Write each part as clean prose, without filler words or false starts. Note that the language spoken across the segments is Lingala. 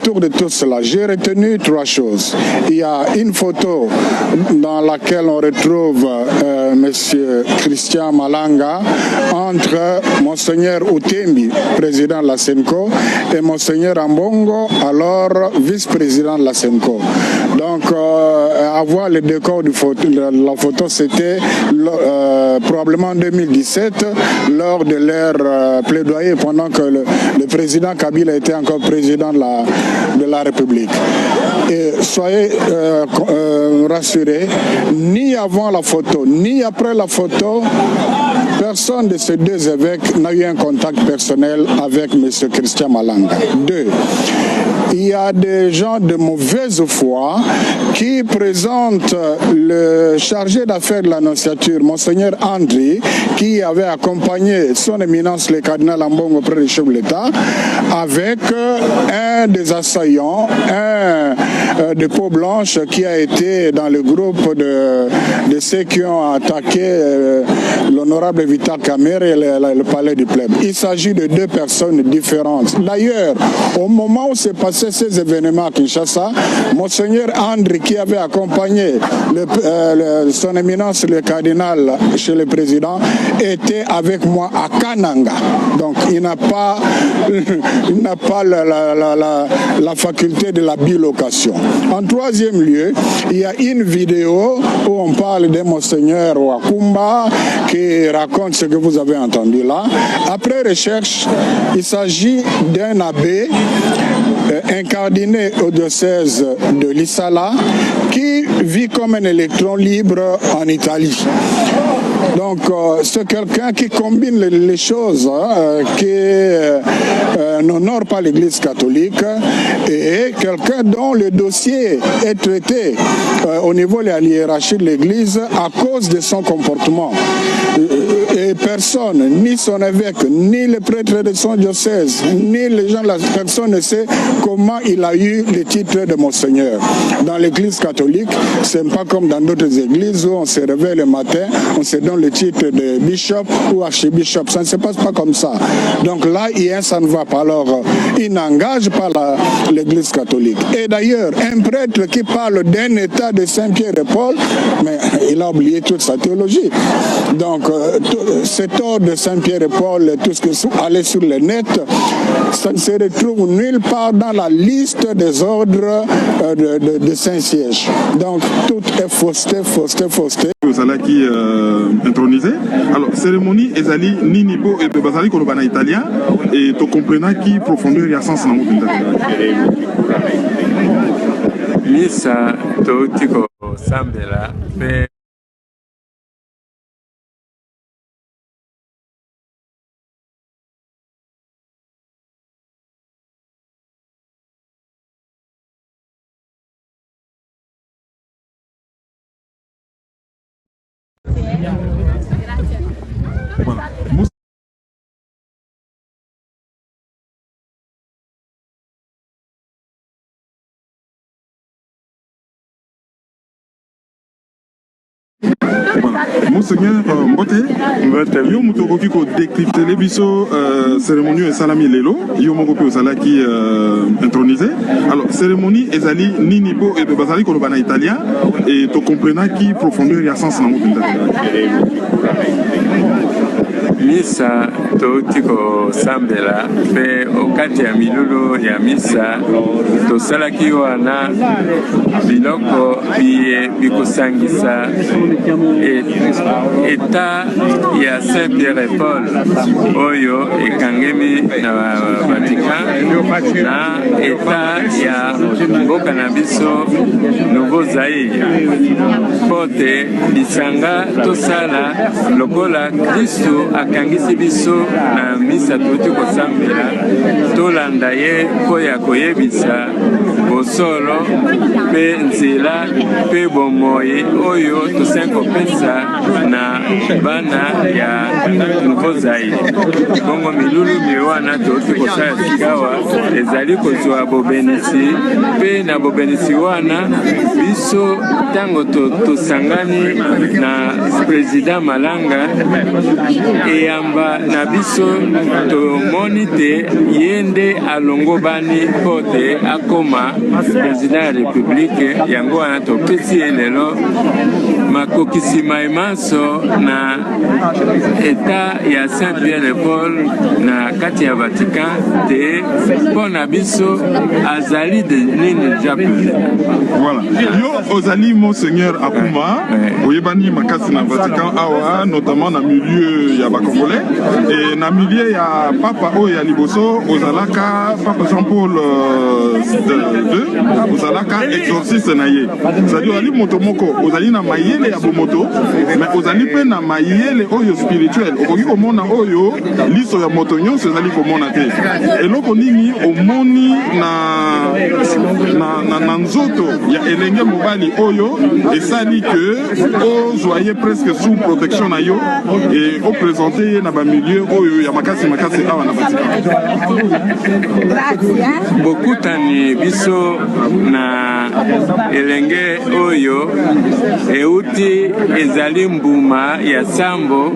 Autour de tout cela, j'ai retenu trois choses. Il y a une photo dans laquelle on retrouve Monsieur Christian Malanga entre Monseigneur Utembi, président de la SENCO, et Monseigneur Ambongo, alors vice-président de la SENCO. Donc, avoir le décor de la photo, c'était probablement en 2017, lors de leur plaidoyer, pendant que le président Kabila était encore président de la République. Et soyez rassurés, ni avant la photo, ni après la photo, personne de ces deux évêques n'a eu un contact personnel avec M. Christian Malanga. Deux, il y a des gens de mauvaise foi qui présentent le chargé d'affaires de l'Annonciature, Monseigneur Andri, qui avait accompagné son éminence le cardinal Ambongo auprès du chef de l'État, avec un des assaillants, un de peau blanche qui a été dans le groupe de ceux qui ont attaqué l'honorable Vital Kamerhe et le palais du Plèbe. Il s'agit de deux personnes différentes. D'ailleurs, au moment où s'est passé ces événements à Kinshasa, Monseigneur Andri, qui avait accompagné son éminence le cardinal chez le président, était avec moi à Kananga. Donc il n'a pas la faculté de la bilocation. En troisième lieu, il y a une vidéo où on parle de Monseigneur Wakumba qui raconte ce que vous avez entendu là. Après recherche, il s'agit d'un abbé incardiné au diocèse de Lissala qui vit comme un électron libre en Italie. Donc c'est quelqu'un qui combine les choses, qui n'honore pas l'Église catholique et quelqu'un dont le dossier est traité au niveau de la hiérarchie de l'Église à cause de son comportement. Et personne, ni son évêque, ni le prêtre de son diocèse, ni les gens de la personne ne sait comment il a eu le titre de Monseigneur. Dans l'Église catholique, c'est pas comme dans d'autres églises où on se réveille le matin, on se donne le titre de bishop ou archibishop. Ça ne se passe pas comme ça. Donc là, ça ne va pas. Alors, il n'engage pas l'Église catholique. Et d'ailleurs, un prêtre qui parle d'un état de Saint-Pierre et Paul, mais il a oublié toute sa théologie. Donc, cet ordre de Saint-Pierre et Paul, tout ce qui allait sur le net, ça ne se retrouve nulle part dans la liste des ordres de Saint-Siège. Donc, tout est fausseté. Qui intronisé. Alors, cérémonie, ezali ninipo et bazali kolobana italien et to comprenant qui profondeur et sens na mobile. Misa totiko sambela pe Voilà. Monseigneur Mbote, yo mutokoki ko décrypter les biso cérémonie et salami lelo, yo mokopi ozalaki intronisé. Alors cérémonie ezali nini po et bazali kolobana italien et to comprenant qui profondeur et sens na mobile. Misa totiko sambela pe okati ya milulu ya misa tosalaki wana biloko bikusangisa eta ya Saint-Pierre et Paul oyo ekangemi na Vatican na eta ya mboka na biso Nouveau Zaïre pote bisanga tosala lokola Kristo akangisi biso na misa tuti kosambela tolanda ye po ya koyebisa bosolo pe nzela pe bomoi oyo tosenko pesa na bana ya Nouveau Zaïre. Bongo milulu miwana toki kosala sikawa ezali kozwa bobenisi pe na bobenisi wana biso tango tosangani na Président Malanga eyamba na biso tomoni te yende alongo bani pote akoma Président ya République yango wana topesi lelo makokisi maimaso na eta ya Saint-Pierre-de-Paul na kati ya Vatican te pona biso azali de nini japonais. Voilà. Yo ozali Monseigneur Apuma, oyebani makasi na Vatican awa, notamment na milieu ya Congolais et na milieu ya Papa oyo ya liboso ozalaka Papa Jean-Paul II ozalaka exorciste na ye. C'est-à-dire ozali moto moko ozali na mayele ya bomoto mais ozali pe na mayele oyo spirituel. Okoki komona oyo liso ya moto nyonso ezali komona te. Eloko nini omoni na nzoto ya elenge mobali oyo esali que ozoye presque sous protection na yo et o présenter na ba milieu oyo ya makasi awa na Vatican. Bokutani biso na elenge oyo euti ezali mbuma ya sambo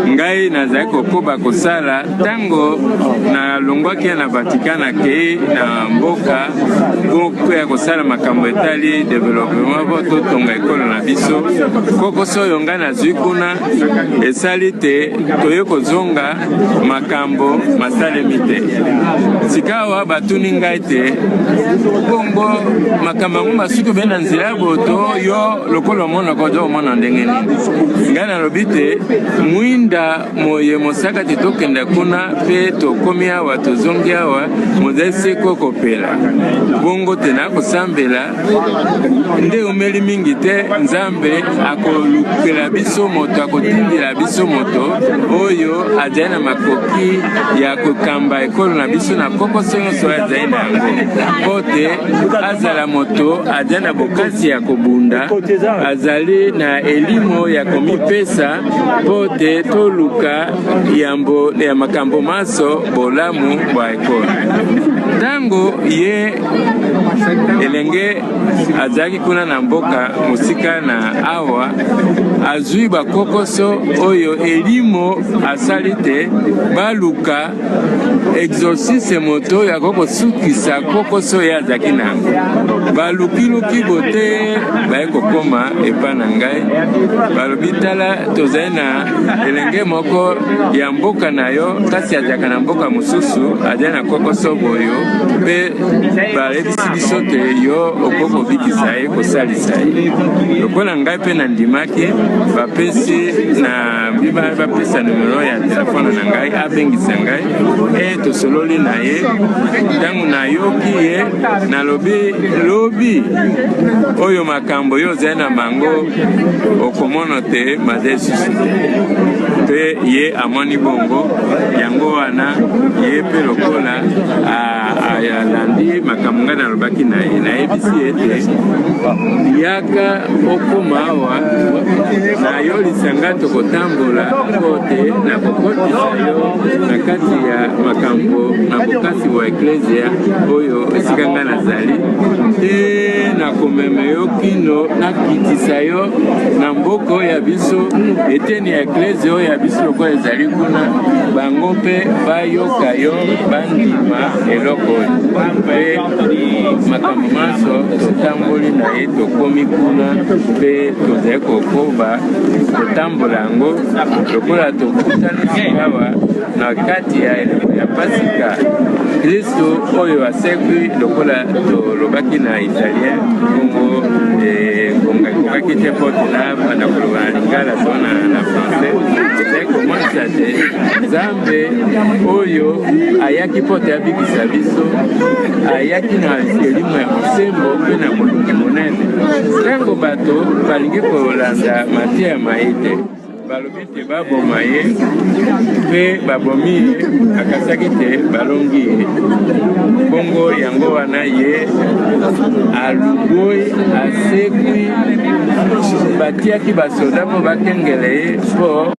ngai nazali kokoba kosala tango na longwaki na Vatican ke na mboka boko ya kosala makambo etali développement boto tonga ekolo na biso kokoso yonga na zikuna esali te toye kozonga makambo masalemi te sikawa batuni ngai te bongo makambo masuku bena nzela boto yo lokolo mona kozo mona ndenge nini ngai nalobi te mwinda moye mosaka te tokenda kuna pe tokomi awa tozongi awa mozali kokopela bongo te na kosambela nde umeli mingi te nzambe akolukela biso moto akotindila biso moto oyo azali na makoki ya kokamba ekolo na biso na kokoso nyonso azali na yango po te azala moto azali na bokasi ya kobunda azali na elimo ya komipesa po te toluka yambo ya makambo maso bolamu bwa ekolo tango ye elenge azalaki kuna na mboka mosika na awa azwi bakokoso oyo elimo asali te baluka exorcise moto oyo akokosukisa kokoso ye azalaki nango balukiluki bote baye kokoma epa na ngai balobi tala tozali na elenge moko ya mboka na yo kasi azalaka na mboka mosusu azali na kokoso boyo mpe balebisi biso te yo okokobikisa ye kosalisa ye lokola ngai mpe nandimaki bapesa numero ya telefone na ngai abengisa ngai tosololi na ye ntango nayoki ye nalobi lobi oyo makambo yo ozali na bango okomona te maze susu te ye amoni bongo yango wana ye mpe lokola alandi makambo ngai nalobaki na ye nayebisi ete yaka okoma awa nayolisa ngai tokotambola kote na kokotisa yo na kati ya makambo na bokasi wa eklesia oyo esika ngai nazali te nakomema yo kino nakitisa yo na mboka oyo ya biso eteni ya eklesia oyo ya biso lokola ezali kuna bango mpe bayoka yo bandima eloko oyo mpe makambo maso totamboli na ye tokomi kuna mpe tozali kokoba kotambola yango lokola tokutani awa na kati ya pasika Kristo oyo asekwi lokola tolobaki na italien bongo kongaki te pote na koloba na lingala to na français ezali komonisa te nzambe oyo ayaki pote abikisa biso ayaki na elimo ya mosembo mpe na molungi monene ntango bato balingi kolanda mateya maite balobi te baboma ye mpe babomi ye akasaki te balongi ye bongo yango wana ye alungoi asekwi batiaki basoda mo bakengele ye mpo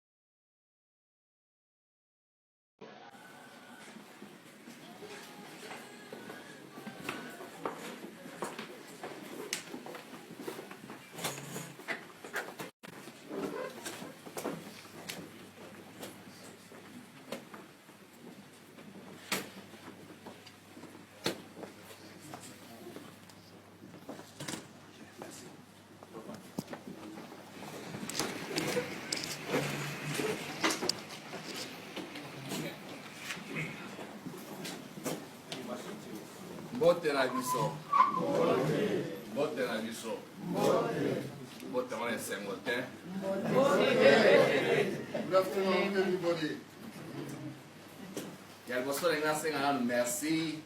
Bote na biso. Bote na biso. Bote wana esengo te. Good afternoon, everybody. Ya liboso lenga senga nanu merci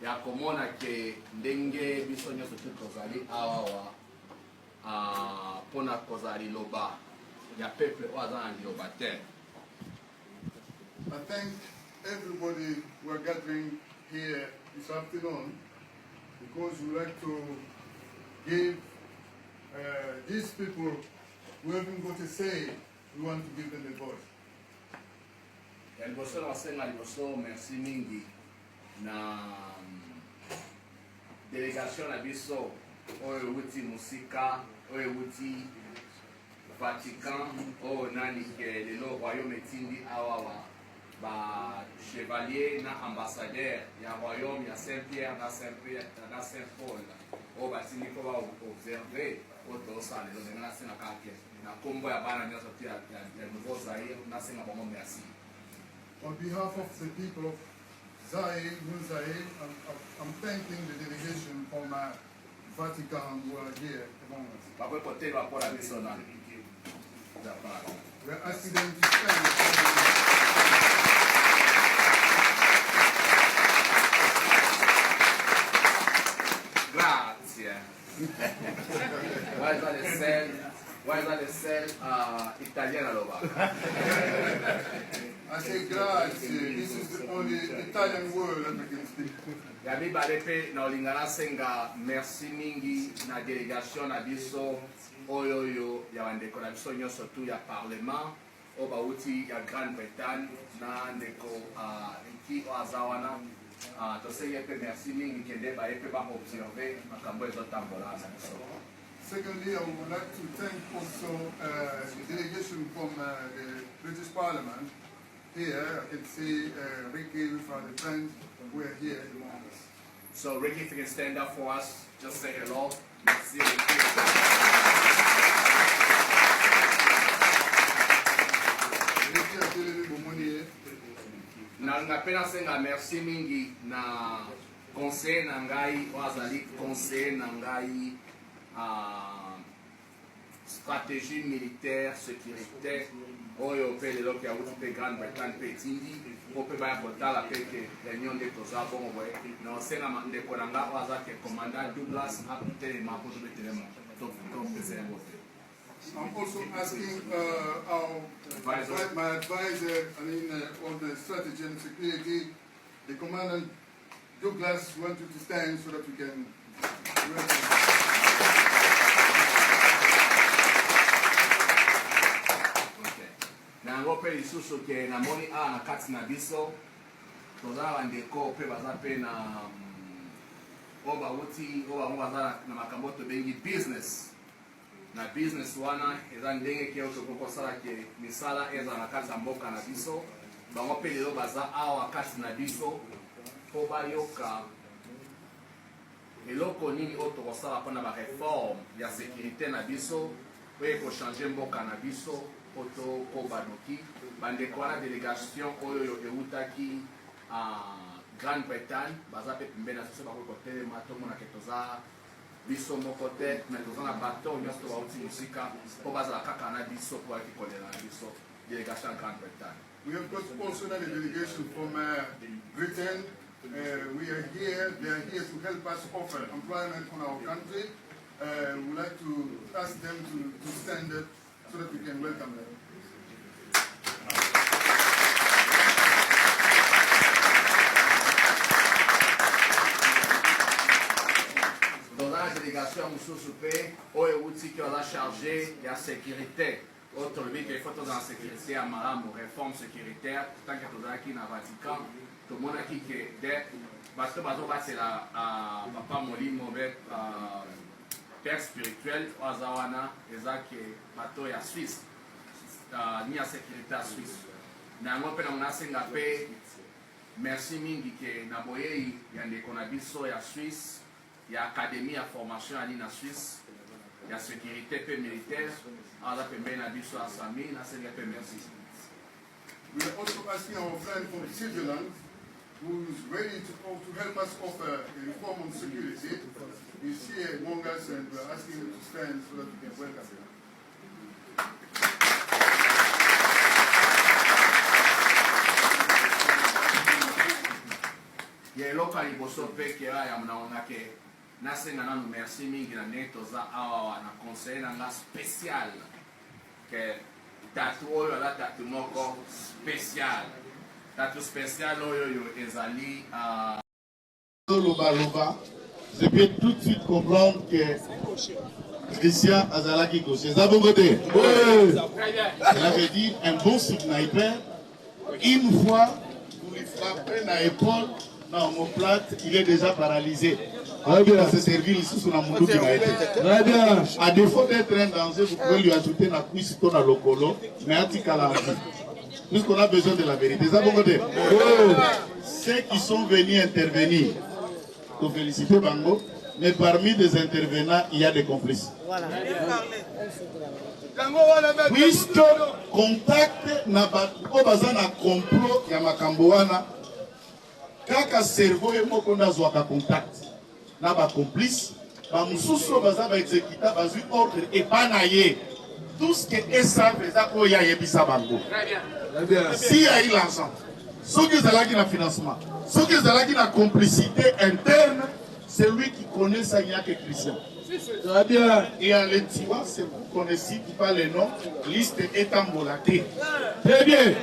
ya komona ke ndenge biso nyonso te tozali awawa mpona kozala liloba ya peuple oyo aza na liloba te. I thank everybody who are gathering here this afternoon because we like to give these people who haven't got a say, we want to give them a voice. Ya liboso na senga liboso merci mingi na delegation na biso oyo euti musika oyo euti Vatican oyo nani ke lelo royaume etindi awawa ba chevalier na ambassadeur ya royaume ya Saint-Pierre na Saint-Paul oyo batindi mpo ba observe oyo tozosala lelo ndenge nasenga kake na kombo ya bana nyonso te ya nouveau Zaire nasenga bango merci. On behalf of the people of Zaire, New Zaire, I'm thanking the delegation from Vatican who are here among us. We're asking them to stand. Grazie. Why is that the cell Italian I say grazie. This is the only Italian word that we can speak. Yabi barepe na olingana senga merci mingi na délégation na biso oyoyo ya bandeko na biso nyonso tu ya parlement o bauti ya Grande-Bretagne na ndeko iki o azawana tosenge pe merci mingi kende barepe ba observer makambo ezotambola na biso. Secondly, I would like to thank also the delegation from the British Parliament. Here, I can see Ricky with the friends who are here among us. So, Ricky, if you can stand up for us, just say hello. Merci, napenda senga merci mingi na conseil na ngai wazali conseil na ngai stratégie militaire sécuritaire oyo pe lelo ke awuti pe Grande-Bretagne pe etindi po pe baya kotala pe ke réunion nde toza bongo boye na osenga ndeko na nga oyo aza ke commandant Douglas akutelema po tobetelema topesela yango te. I'm also asking my advisor, on the strategy and security, the Commandant Douglas, want you to stand so that we can. Okay. Na yango pe lisusu ke namoni na kati na biso tozala bandeko pe baza pe na oyo bauti oyo bango baza na makambo tobengi business. Na business wana eza ndenge ke otokoki kosala ke misala eza na kati ya mboka na biso bango mpe lelo baza awa kati na biso mpo bayoka eloko nini oyo tokosala mpona bareforme ya sécurité na biso oyo ekochange mboka na biso mpo tokobanuki bandeko wana délégation oyo eutaki Grande-Bretagne baza mpe pembeni na biso bakoki kotelema tomona ke toza biso moko te me toza na bato nyonso bauti mosika mpo bazala kaka na biso mpo bayaki kolela na biso délégation ya Grande-Bretagne. We have got also a delegation from Britain. We are here, they are here to help us offer employment on our country. We would like to ask them to stand up so that we can welcome them. la délégation Moussousoupé, où est outil qui a chargé de la sécurité. Autre lui qu'il faut dans la sécurité à Malam, réforme sécuritaire, tant que tout qui dans le Vatican, tout le monde a qui est parce que c'est la papa Molino avec père spirituel, Oazawana, et ça qui est bateau à Suisse, ni à sécurité à Suisse. Nango pe na unasenga pe merci mingi que na boye ya ndeko na biso ya Suisse, ya académie ya formation ali na Suisse. Il y a sécurité peu militaire, à la pembe na biso à Sami, na senga peu merci. We are also asking our friend from Switzerland, who is ready to help us offer a reform on security. He's here among us, and we're asking him to stand so that we can welcome him. Il y a l'autre liboso pe qui a yamnaona que nasenga nanu merci mingi na neto za awa na conseil na spécial que tatu oyo la tatu moko spécial tatu spécial oyo ezali loba je peux tout de suite comprendre que Christian Azalaki Gaucher. Ça bon côté? Cela veut dire un bon sniper, une fois vous lui frappez dans l'épaule, dans mon plate, il est déjà paralysé. Il va se servir ici sur la moto qui a été. Très bien. À défaut d'être un danger, vous pouvez lui ajouter la cuisse dans le colo, mais à Tikala. Puisqu'on a besoin de la vérité. Ça bon côté? Ceux qui sont venus intervenir, pour féliciter Bango, mais parmi les intervenants, il y a des complices. Voilà. Puisque contact n'a pas de complot, il y a ma camboana, kaka cerveau et moko na zwaka contact. Na ba complice, ba mususu baza ba exécuta ba zu ordre et pas naie. Tout ce que esa feza ko ya yebisa Bango. Très bien. Si y a eu l'argent, ceux qui ont qui na financement, ceux qui ont la complicité interne, c'est lui qui connaît ça, il n'y a que Christian. Très bien. Et en l'étudiant, c'est vous connaissez pas les noms, liste est embolatée. Très bien.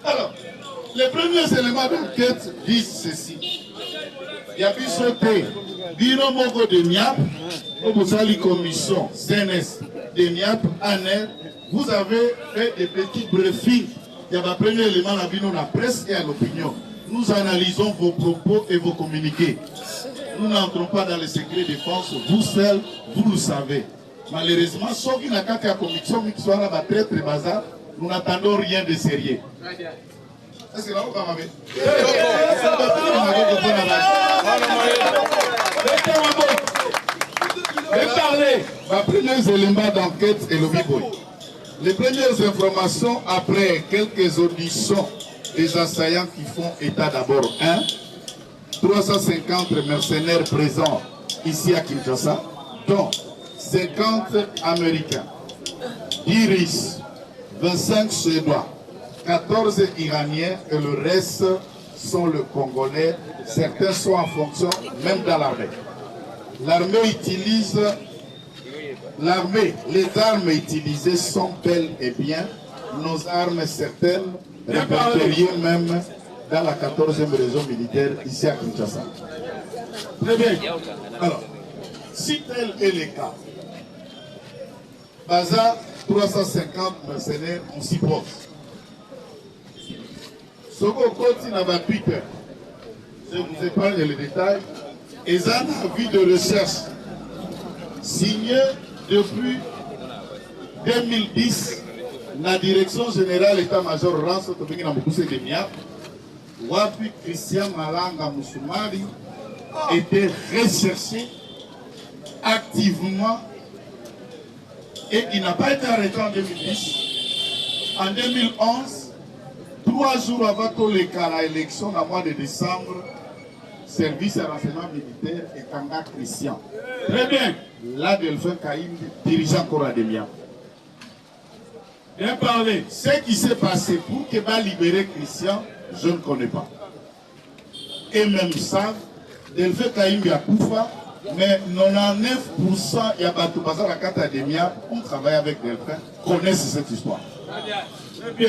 Alors, les premiers éléments d'enquête disent ceci. Il y a pu sauter Biro Mogo de Niap, au commission CNS de Niap, ANEL. Vous avez fait des petits briefings. Il y a un premier élément à la presse et à l'opinion. Nous analysons vos propos et vos communiqués. Nous n'entrons pas dans les secrets de défense. Vous seuls, vous le savez. Malheureusement, sauf qu'il y a quelqu'un commission qui soit là, très très bazar, nous n'attendons rien de sérieux. Est-ce que là, on va m'amener? Les premiers éléments d'enquête est le Biboy. Les premières informations après quelques auditions des assaillants qui font état d'abord 1, 350 mercenaires présents ici à Kinshasa, dont 50 Américains, 10 Russes, 25 Suédois, 14 Iraniens et le reste sont le Congolais. Certains sont en fonction même dans l'armée. Les armes utilisées sont bel et bien nos armes certaines, répertoriées même dans la 14e région militaire ici à Kinshasa. Très bien. Alors, si tel est le cas, Baza, 350 mercenaires, on s'y pose. Ce qu'on continue à Twitter, je vous épargne les détails, et un avis de recherche signé depuis 2010, la direction générale état-major Ranso Tobingi na Mukuse de Niap, Wapi Christian Malanga Moussoumari était recherché activement et il n'a pas été arrêté en 2010. En 2011, 3 jours avant que l'élection, le mois de décembre, service à renseignement militaire et Kanga Christian. Très bien. Là, Delphin Kaïm, dirigeant Corademia. Bien parlé. Ce qui s'est passé pour que va libérer Christian, je ne connais pas. Et même ça, Delphin Kaïm Yakoufa, mais 99% Yabatou Bazar Academia, on travaille avec Delphin, connaissent cette histoire.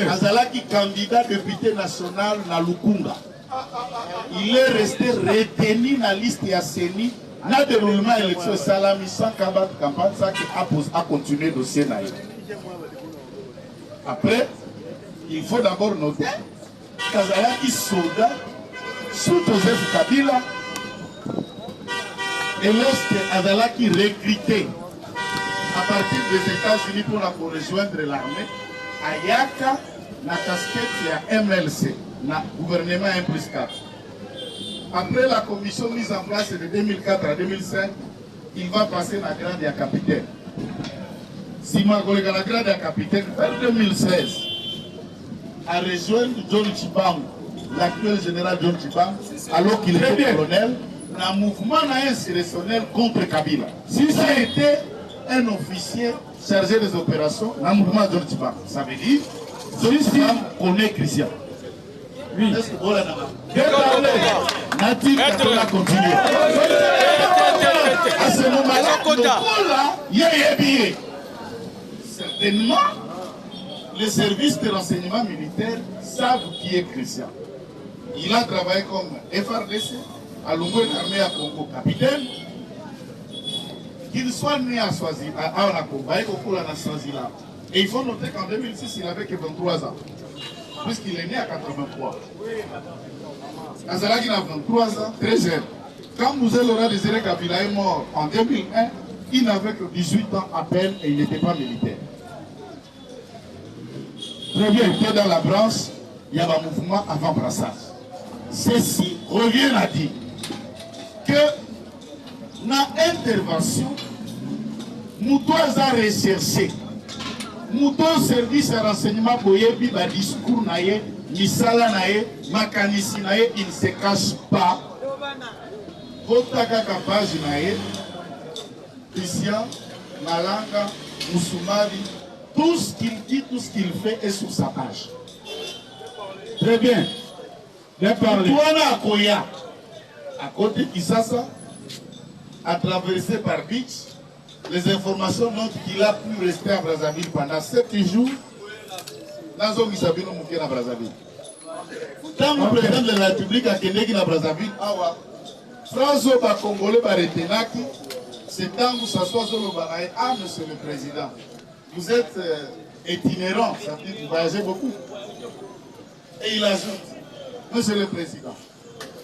Azalaki, candidat député national na Lukunga. Il est resté retenu dans la liste Yasseni na déroulement élection salami sans campagne ça qui a continué dossier na. Après, il faut d'abord noter qu'Azalaki soldat sous Joseph Kabila et lorsque Azalaki recruté à partir des États-Unis pour rejoindre l'armée, Ayaka na casquette ya MLC, na gouvernement 1+4. Après la commission mise en place de 2004 à 2005, il va passer la grade à capitaine. Si Margolega la grade à capitaine, vers 2016, a rejoint John Tshibang, l'actuel général John Tshibang, alors qu'il était colonel, dans un mouvement insurrectionnel contre Kabila. Si ça a été un officier chargé des opérations dans le mouvement John Tshibang, ça veut dire John Tshibang connaît Christian. Oui. Est-ce que vous l'avez Natif Katola continue. À ce moment-là, il y a billet. Certainement, les services de renseignement militaire savent qui est Christian. Il a travaillé comme FRDC, à Lungu, une armée à Congo, capitaine. Qu'il soit né à Swaziland, à Anakomba, à Swaziland. Et il faut noter qu'en 2006, il n'avait que 23 ans. Puisqu'il est né à 83. Azalaki a 23 ans, très jeune. Quand Moussel Laurent Désiré Kabila est mort en 2001, il n'avait que 18 ans à peine et il n'était pas militaire. Très bien, il était dans la branche, il y avait un mouvement avant brassage. Ceci revient à dire que dans l'intervention, nous devons rechercher. Mouton service à renseignement boyebi ba discours naye, misala naye, makanisi naye, il ne se cache pas. Votaka kapage naye, Christian, Malanga, Moussoumari, tout ce qu'il dit, tout ce qu'il fait est sur sa page. Très bien. Bien parlé. Touana Akoya, à côté de Kisasa, a traversé par Beach. Les informations montrent qu'il a pu rester à Brazzaville pendant 7 jours. Dans zone Isabino Mouké à Brazzaville. Quand le président de la République a Kendeki à Brazzaville, François Congolais Baretenaki, c'est quand vous s'assoyez sur le baraye. Ah, monsieur le président, vous êtes itinérant, ça veut dire que vous voyagez beaucoup. Et il ajoute, monsieur le président,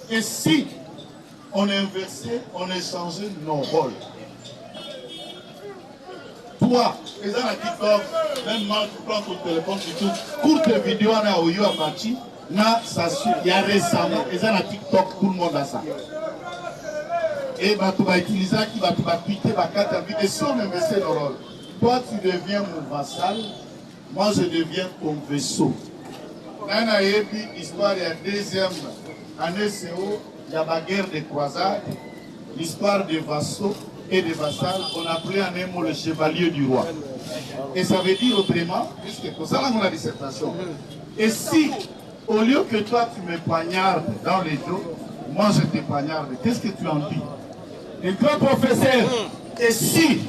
et si on inversait, on échangeait nos rôles? Toi, les gens à TikTok, même moi, tu prends ton téléphone, tu tournes, courte vidéo, on a eu à partir, il y a récemment, les gens à TikTok, tout le monde a ça. Et tu vas utiliser, tu vas tweeter, tu vas tweeter, et si on investit nos rôles, toi tu deviens mon vassal, moi je deviens ton vaisseau. Dans la histoire, il y a deuxième année CO, il y a la guerre des croisades, l'histoire des vassaux et des vassals, on appelait en un mot le chevalier du roi. Et ça veut dire autrement, puisque pour ça, là, on a dissertation. Et si, au lieu que toi, tu me poignardes dans les dos, moi, je te poignarde, qu'est-ce que tu en dis? Et toi, professeur, et si,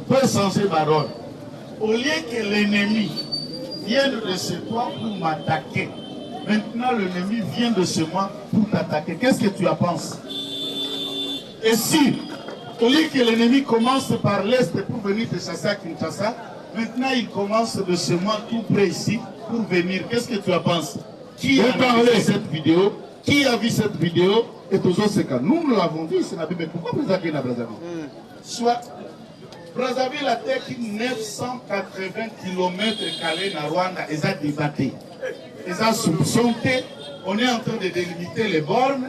peux changer ma rôle, au lieu que l'ennemi vienne de chez toi pour m'attaquer, maintenant, l'ennemi vient de chez moi pour t'attaquer, qu'est-ce que tu en penses? Et si, au lieu que l'ennemi commence par l'est pour venir te chasser à Kinshasa, maintenant il commence de chez moi tout près ici pour venir. Qu'est-ce que tu en penses? Qui a vu cette vidéo? Qui a vu cette vidéo? Et tous ces cas. Nous l'avons dit, c'est la Bible. Pourquoi Brazzaville à Brazzaville? Soit Brazzaville a été 980 km calés dans Rwanda, ils ont débattu. Ils ont soupçonné. On est en train de délimiter les bornes.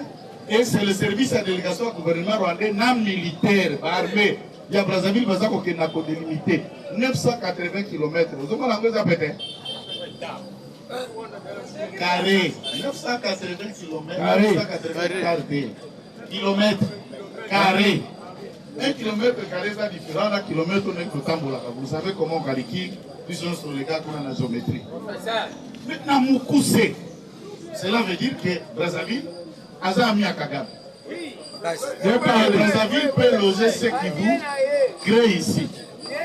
Et c'est le service à délégation du gouvernement rwandais, non militaire, armé. Il y a Brazzaville, qui n'a pas délimité. 980 km. Vous avez l'anglais à péter? Carré. 980 km. 980 km. Carré. 1 km carré, c'est différent d'un kilomètre au Tamboula. Vous savez comment on calcule, puisqu'on sur les gars qu'on a la géométrie. Maintenant, Moukoussé. Cela veut dire que Brazzaville, Azami à Kagame. Brazzaville peut loger ceux qui vous créent ici.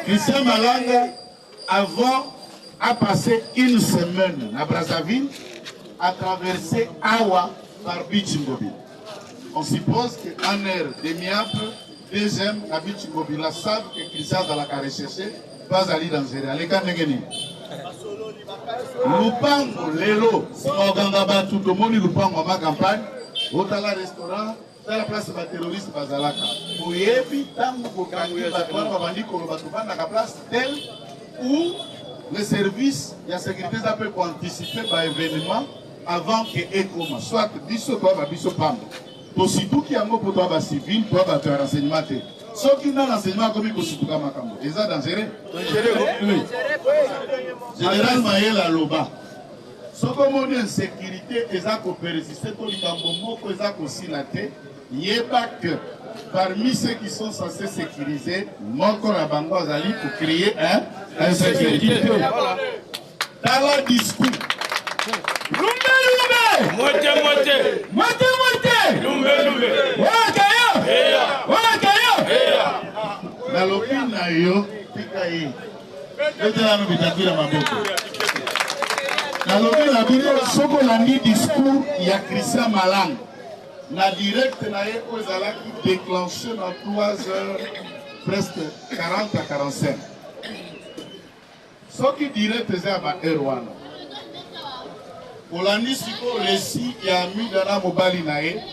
Christian Malanga, avant, a passé une semaine à Brazzaville, à traverser Awa par Bichimbobi. on suppose qu'en air demi-ample, deuxième, Abit Mobila savent que Christian dans la recherché, pas aller dans le les cas negeni. Lupango, Lelo, Smogangaba, tout le monde, Lupango, ma campagne, Otala restaurant, dans la place de terroriste Bazalaka. Pour éviter, tango, Bokangi, Batouan, Babandi, Kolobatuban, dans la place telle où le service de la sécurité peut anticiper par événement avant que ECOMA, soit biso, toi, biso, pam. Pour surtout qui a un mot pour toi, civil, toi, tu as renseignement. Ceux qui ont l'enseignement comme il faut surtout comme Makambo. Ils ont dangereux. Oui. Général Maël Aloba. Ceux qui ont une sécurité, ils ont persisté pour les Kambombo, ils ont aussi la tête. Il n'y a pas que parmi ceux qui sont censés sécuriser, Moko Rabango Azali pour créer un sécurité. Dans le discours. Lumbe! Moitié, moitié! Moitié, moitié! Lumbe! Na lobi na yo tika ye otala no bitabila maboko na lobi na bino soko landi discours ya Christian Malanga na direct na ye ozalaki déclenché na 3 heures presque 40 à 45 soki direct eza ba heure wana olandi siko récit ya midana mobali na ye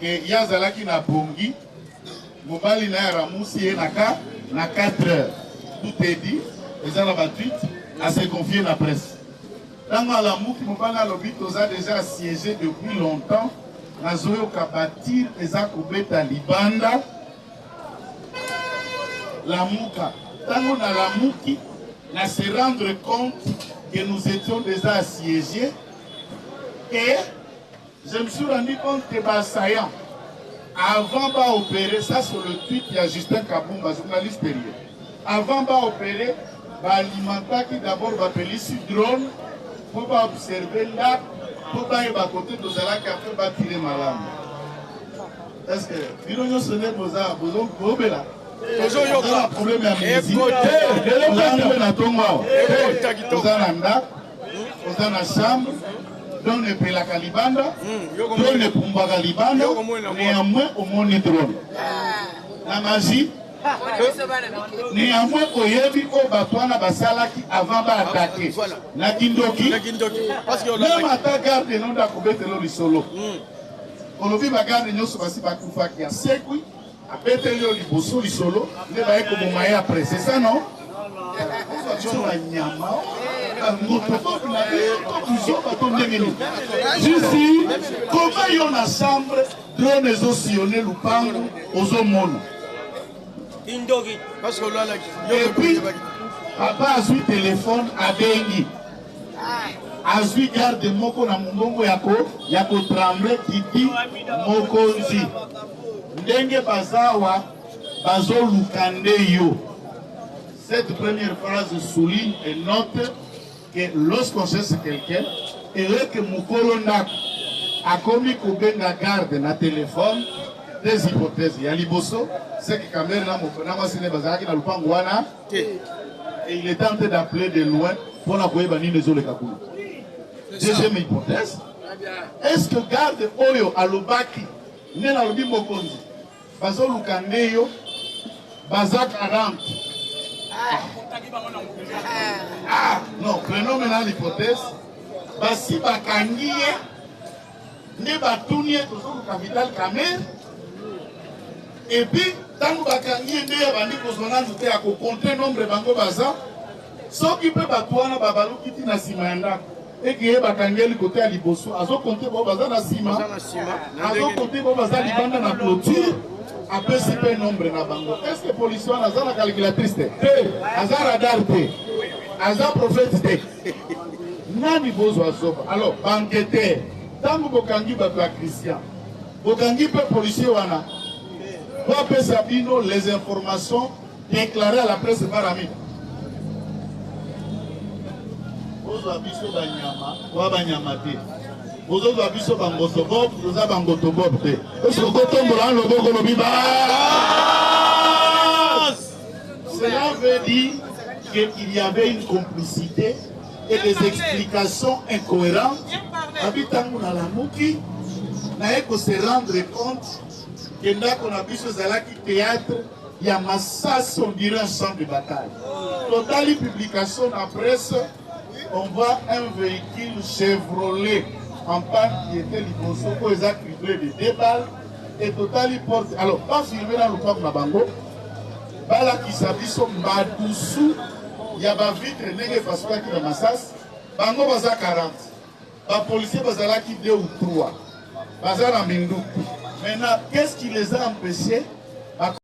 ke yazalaki na bongi Mobali na Ramoussi na 4 heures. Tout est dit. Les gens ont tweet à se confier la presse. Dans la mouki, Mobali a déjà assiégé depuis longtemps. Nazoyo Kabatir, Ezakobet à Libanda. La mouka. Dans la mouki, on se rendre compte que nous étions déjà assiégés. Et je me suis rendu compte que Bassayan, avant d'opérer, ça sur le tweet, il y a Justin Kaboumba, journaliste derrière. Avant d'opérer, l'alimentaire qui d'abord va appeler sur drone pour observer là, pour aller à côté de Zala qui après va tirer malade. Est-ce que nous sommes là, nous avons un problème d'amnésie. Nous avons une chambre. Donc ne peut la calibanda, donc ne pumba calibanda, néanmoins au monde drone. La magie, néanmoins au yebi au batouana basala qui avant d'attaquer. Na kindoki, même attaque garde non d'akobete le solo. On le vit bagarre nous sur basi bakufa qui a sekui, a bete le liboso le solo, ne va être comme moyen après. C'est ça non? Ici, comment il y a une chambre, drone les ossillonnés, loupango, aux hommes. Et puis, papa a su téléphone à Bengi. A su garde moko na mungongo yako tremble titi mokonzi. Ndenge bazawa, bazo lukande yo. Cette première phrase souligne et note que lorsqu'on cherche quelqu'un, et que Moukolo a commis Kobenga garde na téléphone, des hypothèses. Il y a Liboso, c'est que quand même, et il est tenté d'appeler de loin pour la Kouébani les autres Kakoulou. Deuxième hypothèse, est-ce que garde Oyo Alobaki, Nena Lobi Mokonzi, Bazo Lukandeyo, Baza 40, non, prenons maintenant l'hypothèse. Basi Bakangiye, ne Batounie, toujours le capital Kamer. Et puis, tant que Bakangiye, ne Yabani Kozona, nous avons compté nombre de Bango Baza. Sauf qu'il peut Batouana, Babalou, qui est Simanda. Et qui est Bakangiye, le côté à Liboso. Azo compté Baza na Sima. Azo compté Baza Libanda na clôture. Après, c'est pas un nombre na bango. Est-ce que les policiers ont la calculatrice? Azar radar, Azar prophète. Nani besoin de alors, banqueteur, tant que Bokangi va faire Christian, Bokangi peut policier wana, va faire Sabino les informations déclarées à la presse par ami. Bozo abiso banyama, wa banyama te. Bozo abiso bangotobob, bozo bangotobob te. Est-ce que Kotombola le boko lo biba? Cela veut dire qu'il y avait une complicité et des explications incohérentes. Habitango na la Mouki, naye ko se rendre compte que ndako na biso ezalaki théâtre ya Massas, on dirait un champ de bataille. Totali publication en presse, on voit un véhicule Chevrolet en panne qui était liboso, où ils ont criblé de 2 balles, et Totali porte. Alors, pas filmé dans le camp Nabango, bala qui s'habille Madoussou, il y a ma vitre nègre parce qu'il y a Massas, Bango baza 40, les policiers bazala qui 2 ou 3, bazala Mindou. Maintenant, qu'est-ce qui les a empêchés?